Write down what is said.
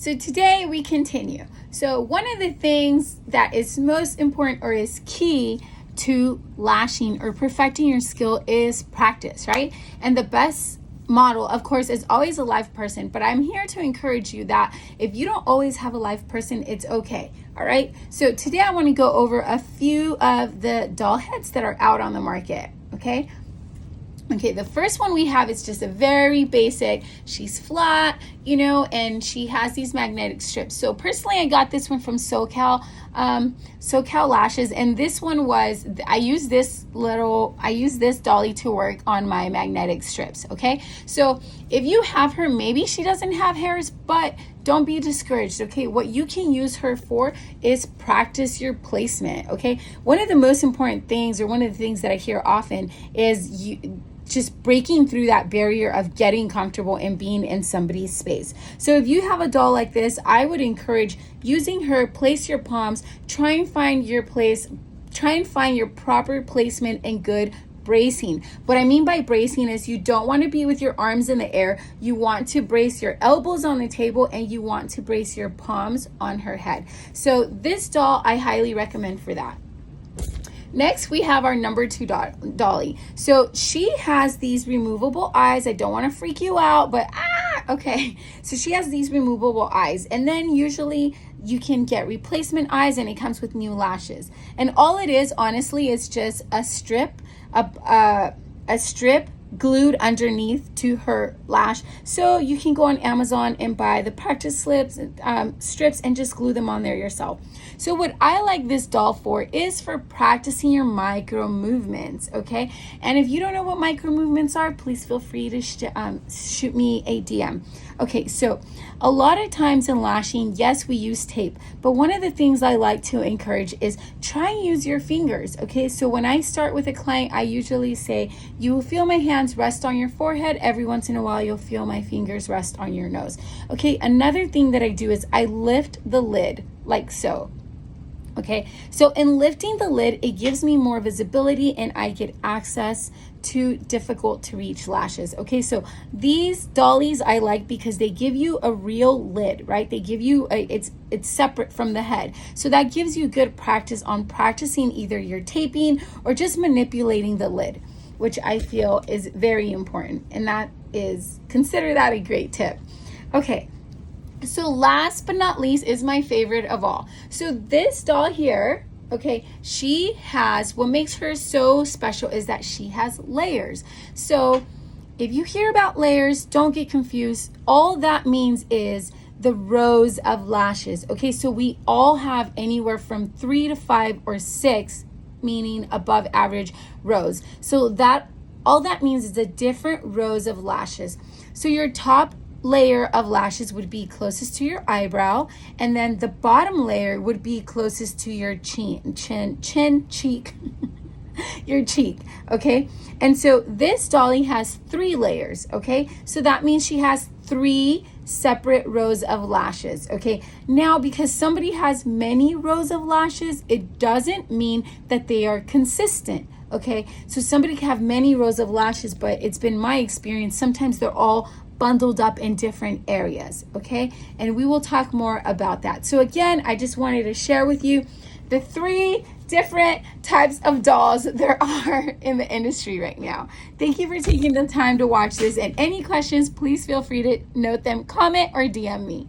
So today we continue. So one of the things that is most important or is key to lashing or perfecting your skill is practice, right? And the best model, of course, is always a live person, but I'm here to encourage you that if you don't always have a live person, it's okay. All right. So today I want to go over a few of the doll heads that are out on the market. Okay. Okay, the first one we have is just a very basic. She's flat, and she has these magnetic strips. So personally, I got this one from SoCal Lashes, and this one was, I use this dolly to work on my magnetic strips, okay? So if you have her, maybe she doesn't have hairs, but don't be discouraged, okay? What you can use her for is practice your placement, okay? One of the most important things, or one of the things that I hear often is just breaking through that barrier of getting comfortable and being in somebody's space. So if you have a doll like this, I would encourage using her. Place your palms, try and find your place, try and find your proper placement and good bracing. What I mean by bracing is you don't want to be with your arms in the air. You want to brace your elbows on the table and you want to brace your palms on her head. So this doll I highly recommend for that. Next, we have our number 2 dolly. So she has these removable eyes. I don't want to freak you out, but okay. So she has these removable eyes, and then usually you can get replacement eyes, and it comes with new lashes. And all it is, honestly, is just a strip, a strip glued underneath to her lash. So you can go on Amazon and buy the practice strips and just glue them on there yourself. So what I like this doll for is for practicing your micro movements, okay? And if you don't know what micro movements are, please feel free to shoot me a DM. Okay, so a lot of times in lashing, yes, we use tape, but one of the things I like to encourage is try and use your fingers, okay? So when I start with a client, I usually say, you will feel my hands rest on your forehead. Every once in a while, you'll feel my fingers rest on your nose. Okay, another thing that I do is I lift the lid like so. Okay, so in lifting the lid, it gives me more visibility and I get access to difficult to reach lashes. Okay, so these dollies I like because they give you a real lid, right? They give you it's separate from the head. So that gives you good practice on practicing either your taping or just manipulating the lid, which I feel is very important. And consider that a great tip. Okay. So last but not least is my favorite of all. So this doll here, okay, she has, what makes her so special is that she has layers. So if you hear about layers, don't get confused. All that means is the rows of lashes. Okay, so we all have anywhere from 3 to 5 or 6, meaning above average rows. So all that means is the different rows of lashes. So your top layer of lashes would be closest to your eyebrow, and then the bottom layer would be closest to your cheek your cheek, okay? And so this dolly has 3 layers, okay? So that means she has 3 separate rows of lashes, okay? Now, because somebody has many rows of lashes, it doesn't mean that they are consistent. Okay, so somebody can have many rows of lashes, but it's been my experience, sometimes they're all bundled up in different areas, okay? And we will talk more about that. So again, I just wanted to share with you the 3 different types of dolls there are in the industry right now. Thank you for taking the time to watch this, and any questions, please feel free to note them, comment, or DM me.